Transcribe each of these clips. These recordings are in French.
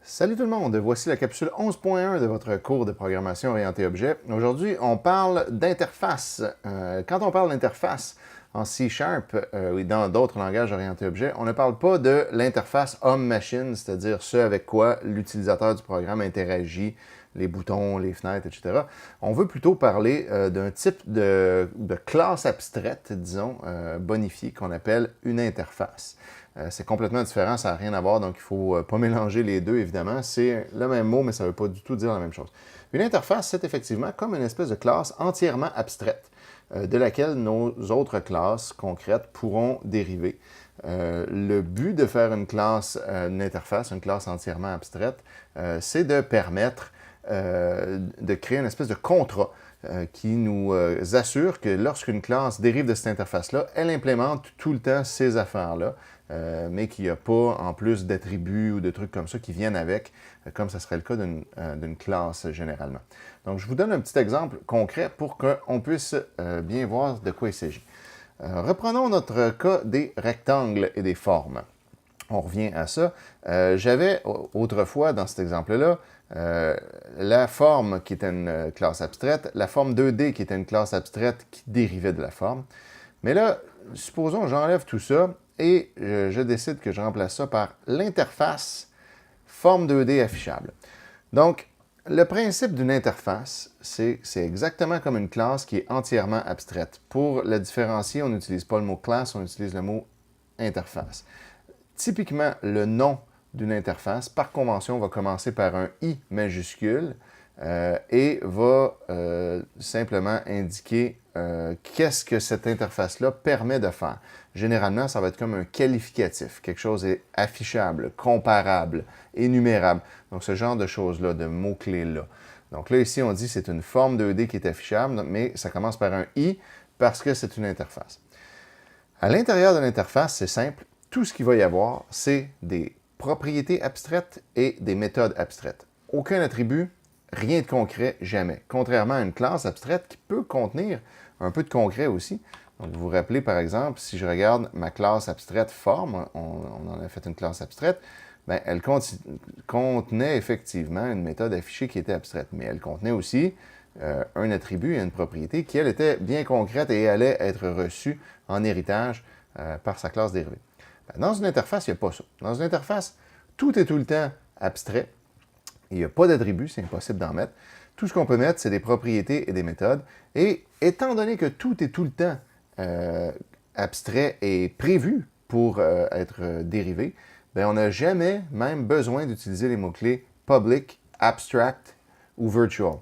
Salut tout le monde, voici la capsule 11.1 de votre cours de programmation orientée objet. Aujourd'hui, on parle d'interface. Quand on parle d'interface en C# et dans d'autres langages orientés objet, on ne parle pas de l'interface homme-machine, c'est-à-dire ce avec quoi l'utilisateur du programme interagit, les boutons, les fenêtres, etc. On veut plutôt parler d'un type de classe abstraite, disons, bonifiée, qu'on appelle une interface. C'est complètement différent, ça n'a rien à voir, donc il ne faut pas mélanger les deux, évidemment. C'est le même mot, mais ça ne veut pas du tout dire la même chose. Une interface, c'est effectivement comme une espèce de classe entièrement abstraite, de laquelle nos autres classes concrètes pourront dériver. Le but de faire une classe, une interface, une classe entièrement abstraite, c'est de permettre de créer une espèce de contrat qui nous assure que lorsqu'une classe dérive de cette interface-là, elle implémente tout le temps ces affaires-là, mais qu'il n'y a pas en plus d'attributs ou de trucs comme ça qui viennent avec, comme ce serait le cas d'une classe généralement. Donc, je vous donne un petit exemple concret pour qu'on puisse bien voir de quoi il s'agit. Reprenons notre cas des rectangles et des formes. On revient à ça. J'avais autrefois, dans cet exemple-là, la forme qui était une classe abstraite, la forme 2D qui était une classe abstraite qui dérivait de la forme. Mais là, supposons que j'enlève tout ça et je décide que je remplace ça par l'interface forme 2D affichable. Donc, le principe d'une interface, c'est exactement comme une classe qui est entièrement abstraite. Pour la différencier, on n'utilise pas le mot classe, on utilise le mot interface. Typiquement, le nom d'une interface, par convention, va commencer par un I majuscule et va simplement indiquer qu'est-ce que cette interface-là permet de faire. Généralement, ça va être comme un qualificatif. Quelque chose est affichable, comparable, énumérable. Donc, ce genre de choses-là, de mots-clés-là. Donc là, ici, on dit que c'est une forme 2D qui est affichable, mais ça commence par un I parce que c'est une interface. À l'intérieur de l'interface, c'est simple. Tout ce qu'il va y avoir, c'est des propriétés abstraites et des méthodes abstraites. Aucun attribut, rien de concret, jamais. Contrairement à une classe abstraite qui peut contenir un peu de concret aussi. Donc, vous vous rappelez, par exemple, si je regarde ma classe abstraite forme, on en a fait une classe abstraite, bien, elle contenait effectivement une méthode affichée qui était abstraite, mais elle contenait aussi un attribut et une propriété qui, elle, était bien concrète et allait être reçue en héritage par sa classe dérivée. Dans une interface, il n'y a pas ça. Dans une interface, tout est tout le temps abstrait. Il n'y a pas d'attributs, c'est impossible d'en mettre. Tout ce qu'on peut mettre, c'est des propriétés et des méthodes. Et étant donné que tout est tout le temps abstrait et prévu pour être dérivé, bien, on n'a jamais même besoin d'utiliser les mots-clés public, abstract ou virtual.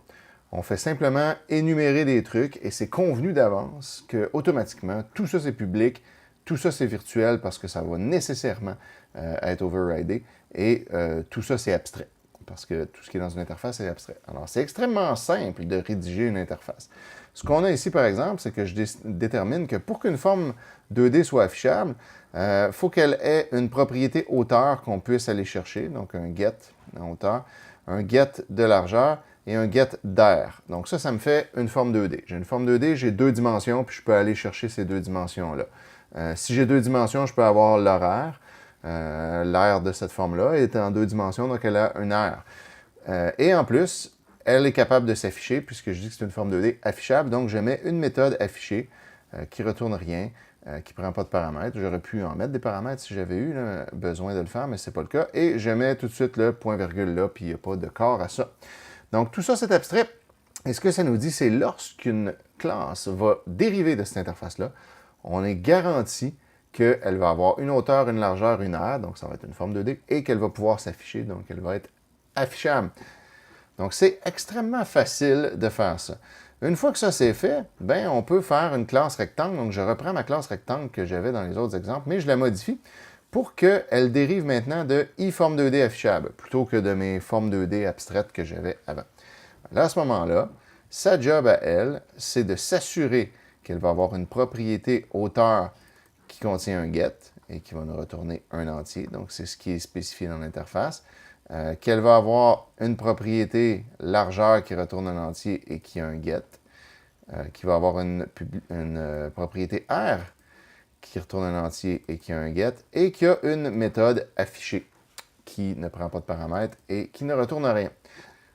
On fait simplement énumérer des trucs et c'est convenu d'avance que automatiquement, tout ça c'est public, tout ça, c'est virtuel parce que ça va nécessairement être overridé. Et tout ça, c'est abstrait. Parce que tout ce qui est dans une interface est abstrait. Alors, c'est extrêmement simple de rédiger une interface. Ce qu'on a ici, par exemple, c'est que je détermine que pour qu'une forme 2D soit affichable, il faut qu'elle ait une propriété hauteur qu'on puisse aller chercher. Donc, un get en hauteur, un get de largeur et un get d'air. Donc, ça me fait une forme 2D. J'ai une forme 2D, j'ai deux dimensions, puis je peux aller chercher ces deux dimensions-là. Si j'ai deux dimensions, je peux avoir l'horaire. L'aire de cette forme-là est en deux dimensions, donc elle a une aire. Et en plus, elle est capable de s'afficher, puisque je dis que c'est une forme 2D affichable, donc je mets une méthode affichée qui ne retourne rien, qui ne prend pas de paramètres. J'aurais pu en mettre des paramètres si j'avais eu besoin de le faire, mais ce n'est pas le cas. Et je mets tout de suite le point-virgule là, puis il n'y a pas de corps à ça. Donc tout ça, c'est abstrait. Et ce que ça nous dit, c'est lorsqu'une classe va dériver de cette interface-là, on est garanti qu'elle va avoir une hauteur, une largeur, une aire, donc ça va être une forme 2D, et qu'elle va pouvoir s'afficher, donc elle va être affichable. Donc c'est extrêmement facile de faire ça. Une fois que ça c'est fait, ben on peut faire une classe rectangle, donc je reprends ma classe rectangle que j'avais dans les autres exemples, mais je la modifie pour qu'elle dérive maintenant de i-forme 2D affichable, plutôt que de mes formes 2D abstraites que j'avais avant. Là, à ce moment-là, sa job à elle, c'est de s'assurer qu'elle va avoir une propriété hauteur qui contient un get et qui va nous retourner un entier. Donc, c'est ce qui est spécifié dans l'interface. Qu'elle va avoir une propriété largeur qui retourne un entier et qui a un get. Qui va avoir une propriété R qui retourne un entier et qui a un get. Et qui a une méthode affichée qui ne prend pas de paramètres et qui ne retourne rien.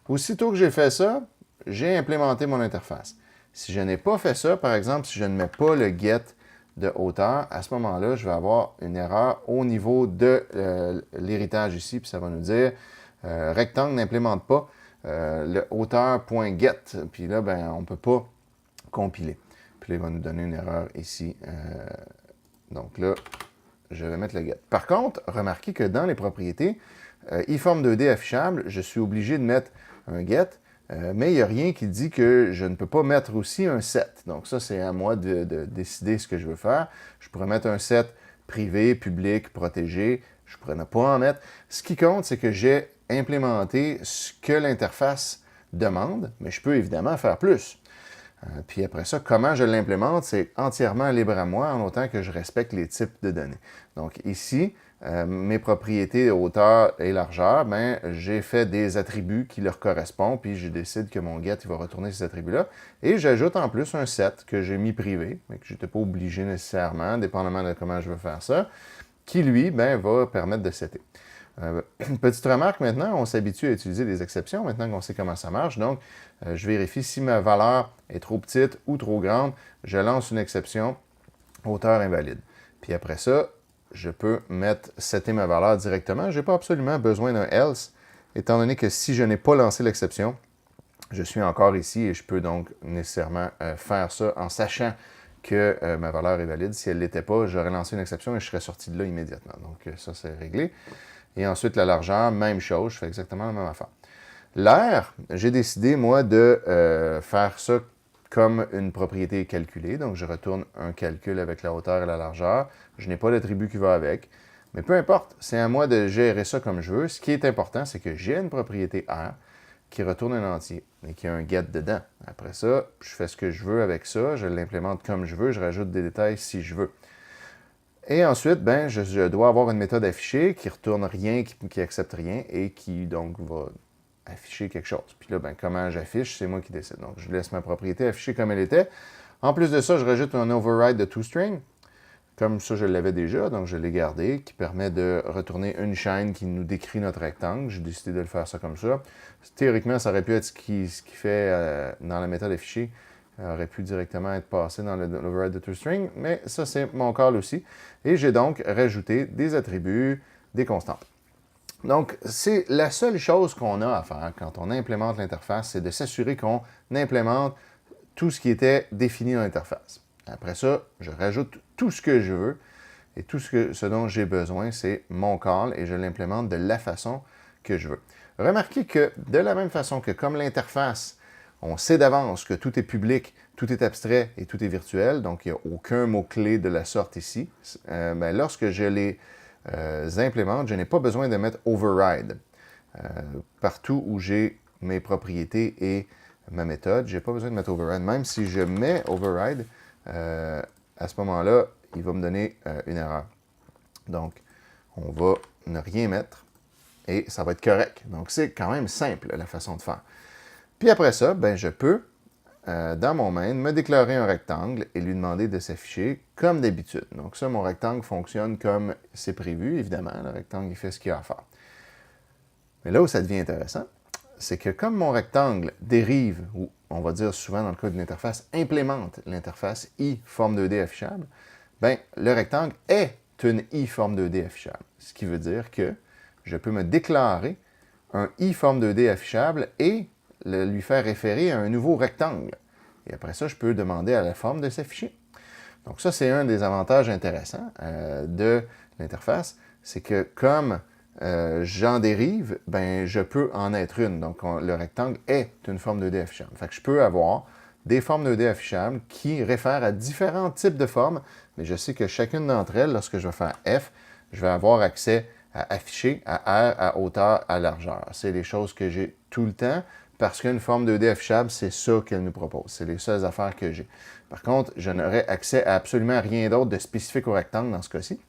Aussitôt que j'ai fait ça, j'ai implémenté mon interface. Si je n'ai pas fait ça, par exemple, si je ne mets pas le get de hauteur, à ce moment-là, je vais avoir une erreur au niveau de l'héritage ici, puis ça va nous dire rectangle n'implémente pas le hauteur.get. Puis là, ben, on ne peut pas compiler. Puis là, il va nous donner une erreur ici. Donc là, je vais mettre le get. Par contre, remarquez que dans les propriétés, iForm 2D affichable, je suis obligé de mettre un get, mais il n'y a rien qui dit que je ne peux pas mettre aussi un set. Donc ça, c'est à moi de décider ce que je veux faire. Je pourrais mettre un set privé, public, protégé. Je pourrais ne pas en mettre. Ce qui compte, c'est que j'ai implémenté ce que l'interface demande, mais je peux évidemment faire plus. Puis après ça, comment je l'implémente, c'est entièrement libre à moi, en autant que je respecte les types de données. Donc ici, mes propriétés de hauteur et largeur, ben, j'ai fait des attributs qui leur correspondent, puis je décide que mon get il va retourner ces attributs-là. Et j'ajoute en plus un set que j'ai mis privé, mais que je n'étais pas obligé nécessairement, dépendamment de comment je veux faire ça, qui lui, ben, va permettre de setter. Petite remarque maintenant, on s'habitue à utiliser des exceptions maintenant qu'on sait comment ça marche. Donc, je vérifie si ma valeur est trop petite ou trop grande. Je lance une exception, hauteur invalide. Puis après ça, je peux setter ma valeur directement. Je n'ai pas absolument besoin d'un else, étant donné que si je n'ai pas lancé l'exception, je suis encore ici et je peux donc nécessairement faire ça en sachant que ma valeur est valide. Si elle ne l'était pas, j'aurais lancé une exception et je serais sorti de là immédiatement. Donc ça, c'est réglé. Et ensuite, la largeur, même chose, je fais exactement la même affaire. L'air, j'ai décidé, moi, de faire ça comme une propriété calculée. Donc, je retourne un calcul avec la hauteur et la largeur. Je n'ai pas d'attribut qui va avec. Mais peu importe, c'est à moi de gérer ça comme je veux. Ce qui est important, c'est que j'ai une propriété R qui retourne un entier et qui a un get dedans. Après ça, je fais ce que je veux avec ça. Je l'implémente comme je veux. Je rajoute des détails si je veux. Et ensuite, ben, je dois avoir une méthode affichée qui retourne rien, qui accepte rien et qui donc va afficher quelque chose. Puis là, ben, comment j'affiche, c'est moi qui décide. Donc, je laisse ma propriété afficher comme elle était. En plus de ça, je rajoute un override de toString. Comme ça, je l'avais déjà, donc je l'ai gardé, qui permet de retourner une chaîne qui nous décrit notre rectangle. J'ai décidé de le faire ça comme ça. Théoriquement, ça aurait pu être ce qui fait dans la méthode affichée. Aurait pu directement être passé dans l'override de toString, mais ça, c'est mon call aussi. Et j'ai donc rajouté des attributs, des constantes. Donc, c'est la seule chose qu'on a à faire quand on implémente l'interface, c'est de s'assurer qu'on implémente tout ce qui était défini dans l'interface. Après ça, je rajoute tout ce que je veux et tout ce dont j'ai besoin, c'est mon call et je l'implémente de la façon que je veux. Remarquez que de la même façon que comme l'interface, on sait d'avance que tout est public, tout est abstrait et tout est virtuel, donc il n'y a aucun mot-clé de la sorte ici. Ben, lorsque je les implémente, je n'ai pas besoin de mettre override. Partout où j'ai mes propriétés et ma méthode, je n'ai pas besoin de mettre override. Même si je mets override, à ce moment-là, il va me donner une erreur. Donc, on va ne rien mettre et ça va être correct. Donc, c'est quand même simple la façon de faire. Puis après ça, ben, je peux, dans mon main, me déclarer un rectangle et lui demander de s'afficher comme d'habitude. Donc ça, mon rectangle fonctionne comme c'est prévu, évidemment. Le rectangle, il fait ce qu'il a à faire. Mais là où ça devient intéressant, c'est que comme mon rectangle dérive, ou on va dire souvent dans le cas d'une interface, implémente l'interface iForm 2D affichable, ben, le rectangle est une iForm 2D affichable. Ce qui veut dire que je peux me déclarer un iForm 2D affichable et lui faire référer à un nouveau rectangle. Et après ça, je peux demander à la forme de s'afficher. Donc ça, c'est un des avantages intéressants de l'interface, c'est que comme j'en dérive, ben, je peux en être une. Donc le rectangle est une forme 2D affichable. Fait que je peux avoir des formes 2D affichables qui réfèrent à différents types de formes, mais je sais que chacune d'entre elles, lorsque je vais faire F, je vais avoir accès à afficher, à R, à hauteur, à largeur. C'est les choses que j'ai tout le temps, parce qu'une forme 2D affichable, c'est ça qu'elle nous propose. C'est les seules affaires que j'ai. Par contre, je n'aurais accès à absolument rien d'autre de spécifique au rectangle dans ce cas-ci,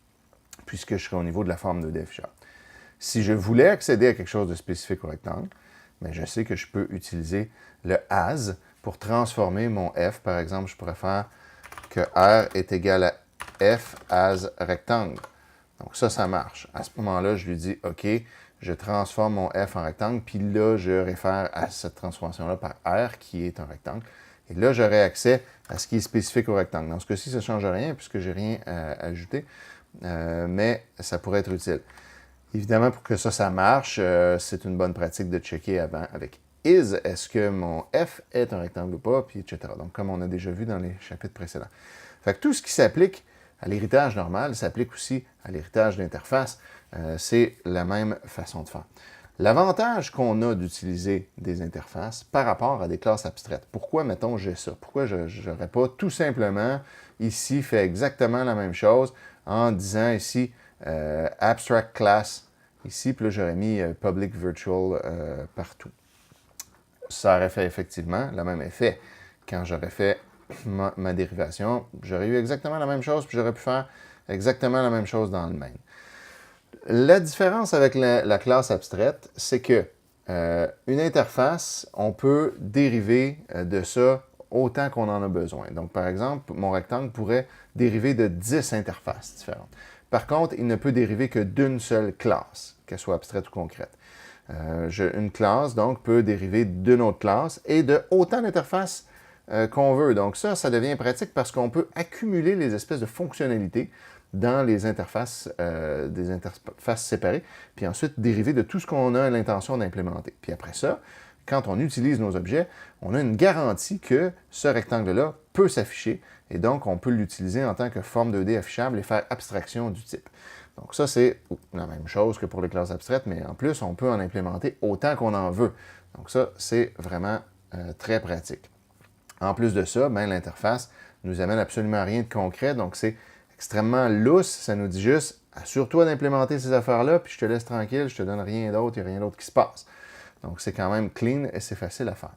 puisque je serai au niveau de la forme 2D affichable. Si je voulais accéder à quelque chose de spécifique au rectangle, bien, je sais que je peux utiliser le as pour transformer mon f. Par exemple, je pourrais faire que r est égal à f as rectangle. Donc ça marche. À ce moment-là, je lui dis, OK, je transforme mon F en rectangle, puis là, je réfère à cette transformation-là par R, qui est un rectangle. Et là, j'aurai accès à ce qui est spécifique au rectangle. Dans ce cas-ci, ça ne change rien, puisque je n'ai rien à ajouter, mais ça pourrait être utile. Évidemment, pour que ça marche, c'est une bonne pratique de checker avant avec is, est-ce que mon F est un rectangle ou pas, puis etc. Donc, comme on a déjà vu dans les chapitres précédents. Fait que tout ce qui s'applique à l'héritage normal s'applique aussi à l'héritage d'interface. C'est la même façon de faire. L'avantage qu'on a d'utiliser des interfaces par rapport à des classes abstraites. Pourquoi, mettons, j'ai ça? Pourquoi je n'aurais pas tout simplement ici fait exactement la même chose en disant ici abstract class ici, puis là j'aurais mis public virtual partout. Ça aurait fait effectivement le même effet. Quand j'aurais fait ma dérivation, j'aurais eu exactement la même chose, puis j'aurais pu faire exactement la même chose dans le main. La différence avec la classe abstraite, c'est que une interface, on peut dériver de ça autant qu'on en a besoin. Donc, par exemple, mon rectangle pourrait dériver de 10 interfaces différentes. Par contre, il ne peut dériver que d'une seule classe, qu'elle soit abstraite ou concrète. Une classe, donc, peut dériver d'une autre classe et de autant d'interfaces qu'on veut. Donc ça devient pratique parce qu'on peut accumuler les espèces de fonctionnalités dans les interfaces, des interfaces séparées, puis ensuite dériver de tout ce qu'on a l'intention d'implémenter. Puis après ça, quand on utilise nos objets, on a une garantie que ce rectangle-là peut s'afficher, et donc on peut l'utiliser en tant que forme 2D affichable et faire abstraction du type. Donc ça, c'est la même chose que pour les classes abstraites, mais en plus, on peut en implémenter autant qu'on en veut. Donc ça, c'est vraiment très pratique. En plus de ça, ben, l'interface nous amène absolument rien de concret, donc c'est extrêmement lousse. Ça nous dit juste, assure-toi d'implémenter ces affaires-là, puis je te laisse tranquille, je te donne rien d'autre, il n'y a rien d'autre qui se passe. Donc c'est quand même clean et c'est facile à faire.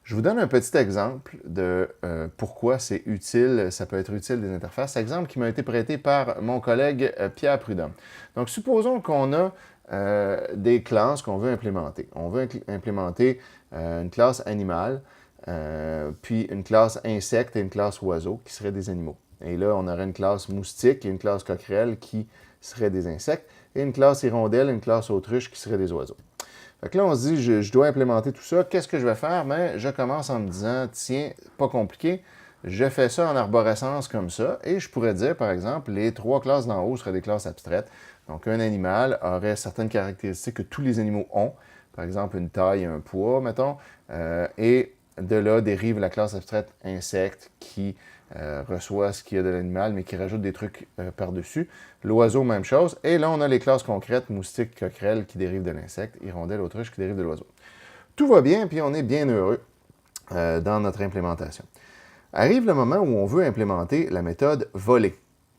Je vous donne un petit exemple de pourquoi c'est utile, ça peut être utile des interfaces. Exemple qui m'a été prêté par mon collègue Pierre Prudhomme. Donc supposons qu'on a des classes qu'on veut implémenter. On veut implémenter une classe animale, puis une classe insecte et une classe oiseau qui seraient des animaux. Et là, on aurait une classe moustique et une classe coquerelle qui seraient des insectes, et une classe hirondelle et une classe autruche qui seraient des oiseaux. Fait que là, on se dit, je dois implémenter tout ça. Qu'est-ce que je vais faire? Bien, je commence en me disant, tiens, pas compliqué, je fais ça en arborescence comme ça, et je pourrais dire, par exemple, les 3 classes d'en haut seraient des classes abstraites. Donc, un animal aurait certaines caractéristiques que tous les animaux ont, par exemple, une taille et un poids, mettons, et de là dérive la classe abstraite insecte qui reçoit ce qu'il y a de l'animal, mais qui rajoute des trucs par-dessus. L'oiseau, même chose. Et là, on a les classes concrètes, moustique, coquerelle, qui dérivent de l'insecte, hirondelle, autruche, qui dérivent de l'oiseau. Tout va bien, puis on est bien heureux dans notre implémentation. Arrive le moment où on veut implémenter la méthode voler.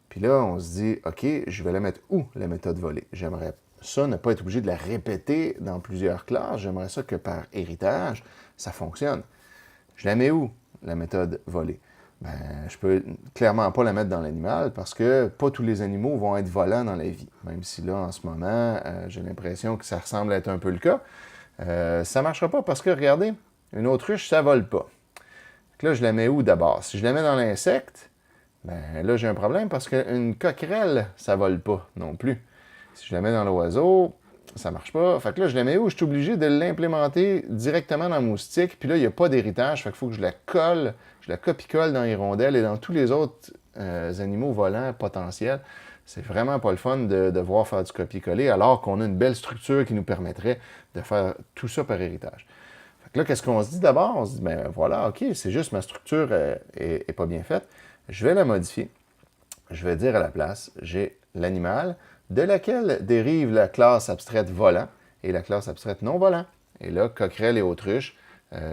Puis là, on se dit, OK, je vais la mettre où, la méthode voler? J'aimerais ça ne pas être obligé de la répéter dans plusieurs classes. J'aimerais ça que par héritage, ça fonctionne. Je la mets où, la méthode voler? Ben, je peux clairement pas la mettre dans l'animal parce que pas tous les animaux vont être volants dans la vie. Même si là, en ce moment, j'ai l'impression que ça ressemble à être un peu le cas. Ça ne marchera pas parce que, regardez, une autruche, ça ne vole pas. Donc là, je la mets où d'abord? Si je la mets dans l'insecte, ben là, j'ai un problème parce qu'une coquerelle, ça ne vole pas non plus. Si je la mets dans l'oiseau, ça marche pas. Fait que là, je la mets où? Je suis obligé de l'implémenter directement dans moustique. Puis là, il n'y a pas d'héritage. Fait qu'il faut que je la colle, je la copie-colle dans hirondelle et dans tous les autres animaux volants potentiels. C'est vraiment pas le fun de devoir faire du copier-coller alors qu'on a une belle structure qui nous permettrait de faire tout ça par héritage. Fait que là, qu'est-ce qu'on se dit d'abord? On se dit, ben voilà, OK, c'est juste ma structure est pas bien faite. Je vais la modifier. Je vais dire à la place, j'ai l'animal, de laquelle dérive la classe abstraite volant et la classe abstraite non-volant. Et là, coquerelle et autruche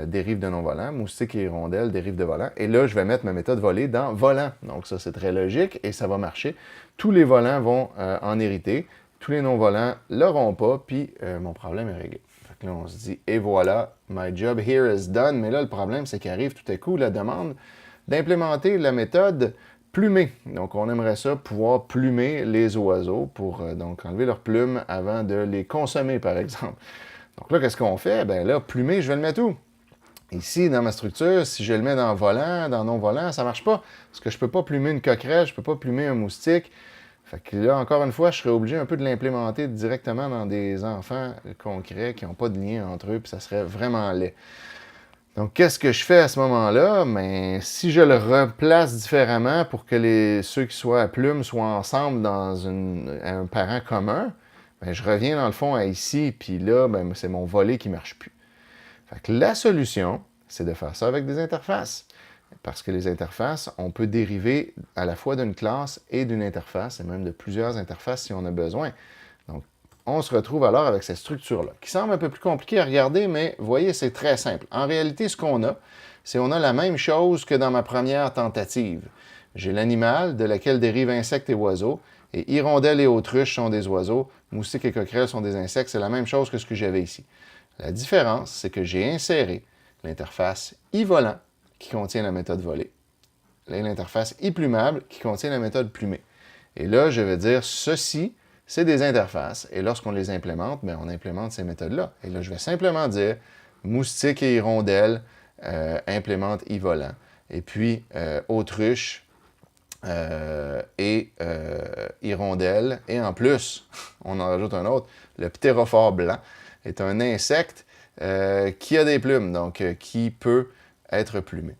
dérivent de non-volant, moustique et hirondelle dérivent de volant. Et là, je vais mettre ma méthode voler dans volant. Donc ça, c'est très logique et ça va marcher. Tous les volants vont en hériter, tous les non-volants ne l'auront pas, puis mon problème est réglé. Fait que là, on se dit, et voilà, my job here is done. Mais là, le problème, c'est qu'arrive tout à coup la demande d'implémenter la méthode plumer. Donc, on aimerait ça pouvoir plumer les oiseaux pour donc enlever leurs plumes avant de les consommer, par exemple. Donc là, qu'est-ce qu'on fait? Bien là, plumer, je vais le mettre où? Ici, dans ma structure, si je le mets dans volant, dans non-volant, ça ne marche pas. Parce que je ne peux pas plumer une coquerelle, je ne peux pas plumer un moustique. Fait que là, encore une fois, je serais obligé un peu de l'implémenter directement dans des enfants concrets qui n'ont pas de lien entre eux, puis ça serait vraiment laid. Donc, qu'est-ce que je fais à ce moment-là? Ben, si je le replace différemment pour que ceux qui soient à plume soient ensemble dans un parent commun, ben, je reviens dans le fond à ici, puis là, ben, c'est mon volet qui ne marche plus. Fait que la solution, c'est de faire ça avec des interfaces. Parce que les interfaces, on peut dériver à la fois d'une classe et d'une interface, et même de plusieurs interfaces si on a besoin. Donc, on se retrouve alors avec cette structure-là, qui semble un peu plus compliquée à regarder, mais vous voyez, c'est très simple. En réalité, ce qu'on a, c'est qu'on a la même chose que dans ma première tentative. J'ai l'animal, de laquelle dérivent insectes et oiseaux, et hirondelles et autruches sont des oiseaux, moustiques et coquerelles sont des insectes, c'est la même chose que ce que j'avais ici. La différence, c'est que j'ai inséré l'interface iVolant, qui contient la méthode volée, et l'interface iPlumable, qui contient la méthode plumée. Et là, je vais dire ceci, c'est des interfaces, et lorsqu'on les implémente, bien, on implémente ces méthodes-là. Et là, je vais simplement dire moustique et hirondelle implémente iVolant. Et puis, autruche et hirondelle. Et en plus, on en rajoute un autre, le ptérophore blanc est un insecte qui a des plumes, donc qui peut être plumé.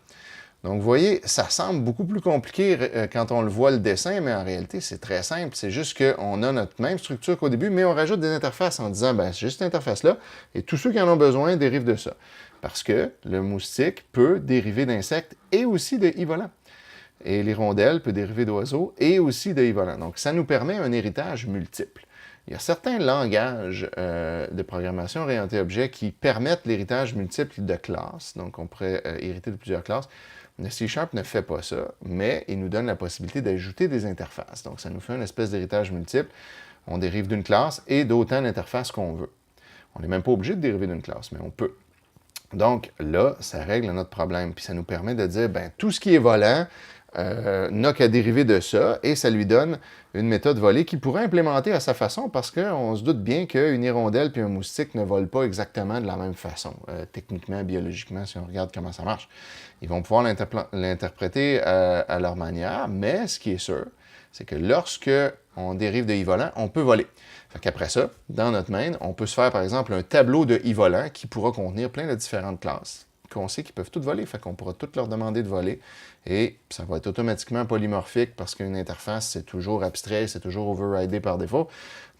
Donc, vous voyez, ça semble beaucoup plus compliqué quand on le voit le dessin, mais en réalité, c'est très simple. C'est juste qu'on a notre même structure qu'au début, mais on rajoute des interfaces en disant, ben, c'est juste cette interface-là, et tous ceux qui en ont besoin dérivent de ça. Parce que le moustique peut dériver d'insectes et aussi de iVolant. Et l'hirondelle peut dériver d'oiseaux et aussi de iVolant. Donc, ça nous permet un héritage multiple. Il y a certains langages de programmation orientée objet qui permettent l'héritage multiple de classes. Donc, on pourrait hériter de plusieurs classes. Le C# ne fait pas ça, mais il nous donne la possibilité d'ajouter des interfaces. Donc, ça nous fait une espèce d'héritage multiple. On dérive d'une classe et d'autant d'interfaces qu'on veut. On n'est même pas obligé de dériver d'une classe, mais on peut. Donc, là, ça règle notre problème. Puis ça nous permet de dire, ben tout ce qui est volant n'a qu'à dériver de ça, et ça lui donne une méthode volée qu'il pourrait implémenter à sa façon, parce qu'on se doute bien qu'une hirondelle puis un moustique ne volent pas exactement de la même façon, techniquement, biologiquement, si on regarde comment ça marche. Ils vont pouvoir l'interpréter à leur manière, mais ce qui est sûr, c'est que lorsque on dérive de iVolant, on peut voler. Fait qu'après ça, dans notre main, on peut se faire, par exemple, un tableau de iVolant qui pourra contenir plein de différentes classes qu'on sait qu'ils peuvent toutes voler, fait qu'on pourra toutes leur demander de voler, et ça va être automatiquement polymorphique parce qu'une interface, c'est toujours abstrait, c'est toujours overridé par défaut.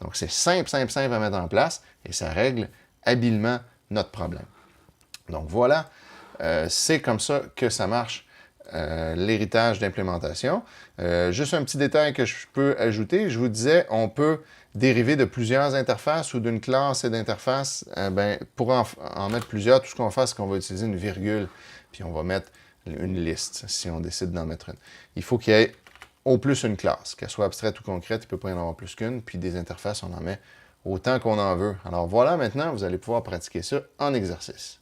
Donc, c'est simple, simple, simple à mettre en place, et ça règle habilement notre problème. Donc, voilà, c'est comme ça que ça marche, l'héritage d'implémentation. Juste un petit détail que je peux ajouter, je vous disais, on peut dériver de plusieurs interfaces ou d'une classe et d'interfaces. Pour en mettre plusieurs, tout ce qu'on va faire, c'est qu'on va utiliser une virgule, puis on va mettre une liste, si on décide d'en mettre une. Il faut qu'il y ait au plus une classe, qu'elle soit abstraite ou concrète, il ne peut pas y en avoir plus qu'une, puis des interfaces, on en met autant qu'on en veut. Alors voilà, maintenant, vous allez pouvoir pratiquer ça en exercice.